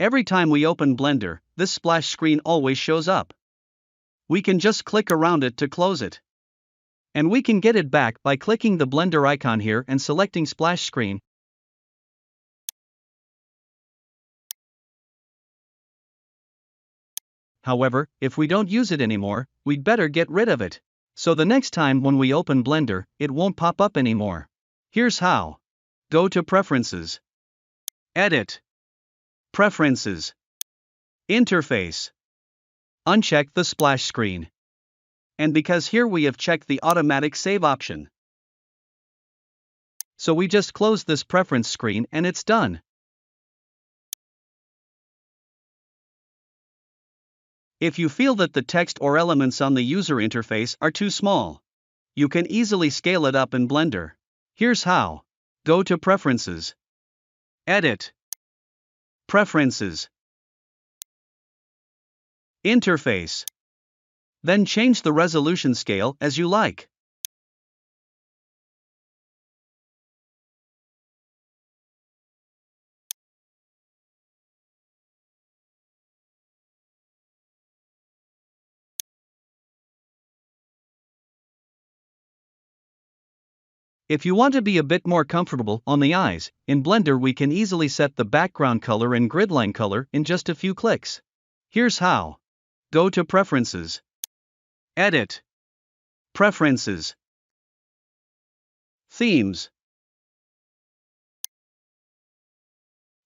Every time we open Blender, this splash screen always shows up. We can just click around it to close it. And we can get it back by clicking the Blender icon here and selecting Splash Screen. However, if we don't use it anymore, we'd better get rid of it. So the next time when we open Blender, it won't pop up anymore. Here's how. Go to Preferences. Edit. Preferences. Interface. Uncheck the splash screen. And because here we have checked the automatic save option. So we just close this preference screen and it's done. If you feel that the text or elements on the user interface are too small, you can easily scale it up in Blender. Here's how. Go to Preferences. Edit. Preferences. Interface. Then change the resolution scale as you like. If you want to be a bit more comfortable on the eyes, in Blender we can easily set the background color and grid line color in just a few clicks. Here's how. Go to Preferences. Edit. Preferences. Themes.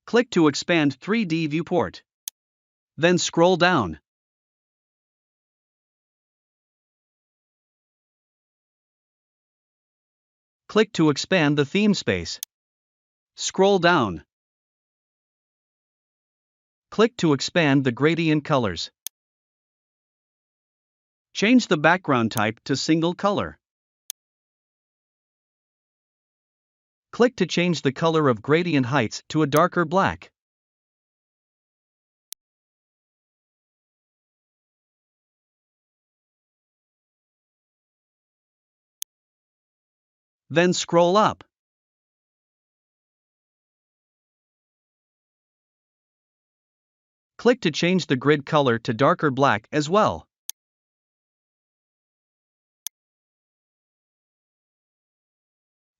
Click to expand 3D viewport. Then scroll down. Click to expand the theme space. Scroll down. Click to expand the gradient colors. Change the background type to single color. Click to change the color of gradient heights to a darker black. Then scroll up. Click to change the grid color to darker black as well.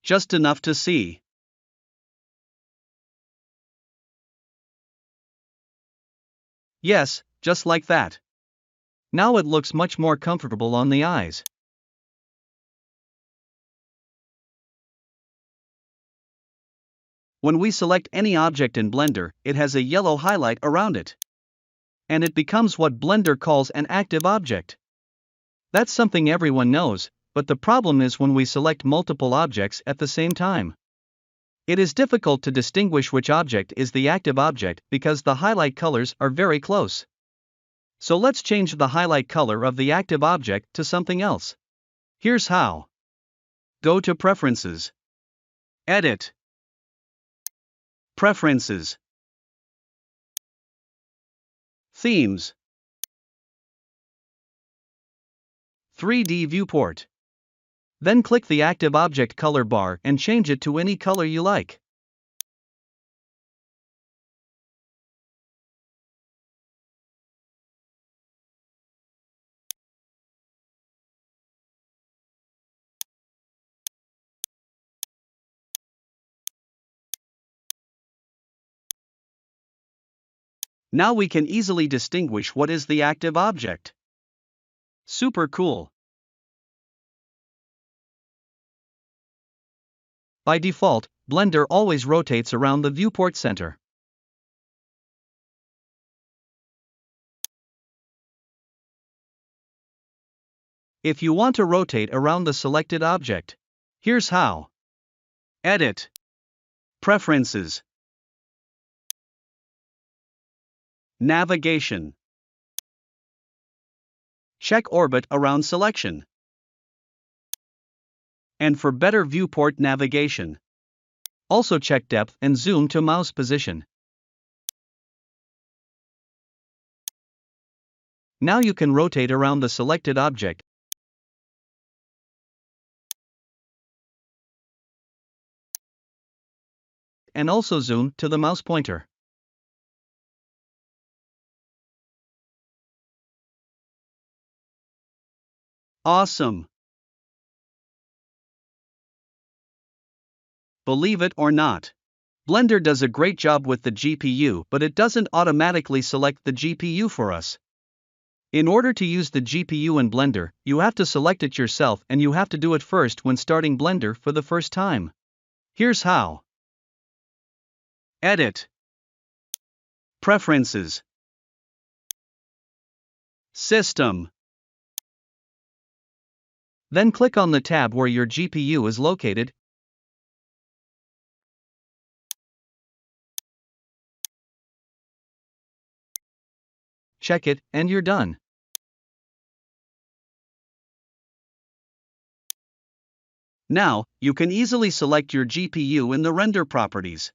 Just enough to see. Yes, just like that. Now it looks much more comfortable on the eyes. When we select any object in Blender, it has a yellow highlight around it. And it becomes what Blender calls an active object. That's something everyone knows, but the problem is when we select multiple objects at the same time. It is difficult to distinguish which object is the active object because the highlight colors are very close. So let's change the highlight color of the active object to something else. Here's how. Go to Preferences. Edit. Preferences. Themes. 3D viewport. Then click the active object color bar and change it to any color you like. Now we can easily distinguish what is the active object. Super cool. By default, Blender always rotates around the viewport center. If you want to rotate around the selected object, here's how. Edit. Preferences. Navigation. Check orbit around selection. And for better viewport navigation, also check depth and zoom to mouse position. Now you can rotate around the selected object and also zoom to the mouse pointer. Awesome! Believe it or not, Blender does a great job with the GPU, but it doesn't automatically select the GPU for us. In order to use the GPU in Blender, you have to select it yourself, and you have to do it first when starting Blender for the first time. Here's how. Edit. Preferences. System. Then click on the tab where your GPU is located. Check it, and you're done. Now, you can easily select your GPU in the render properties.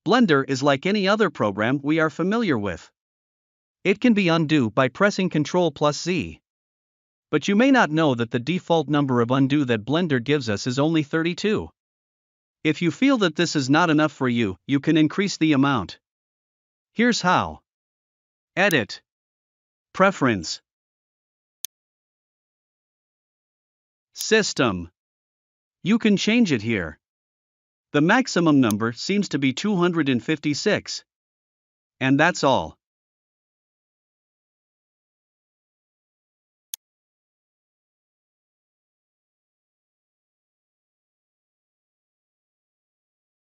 Blender is like any other program we are familiar with. It can be undo by pressing Ctrl+Z. But you may not know that the default number of undo that Blender gives us is only 32. If you feel that this is not enough for you, you can increase the amount. Here's how. Edit. Preference. System. You can change it here. The maximum number seems to be 256. And that's all.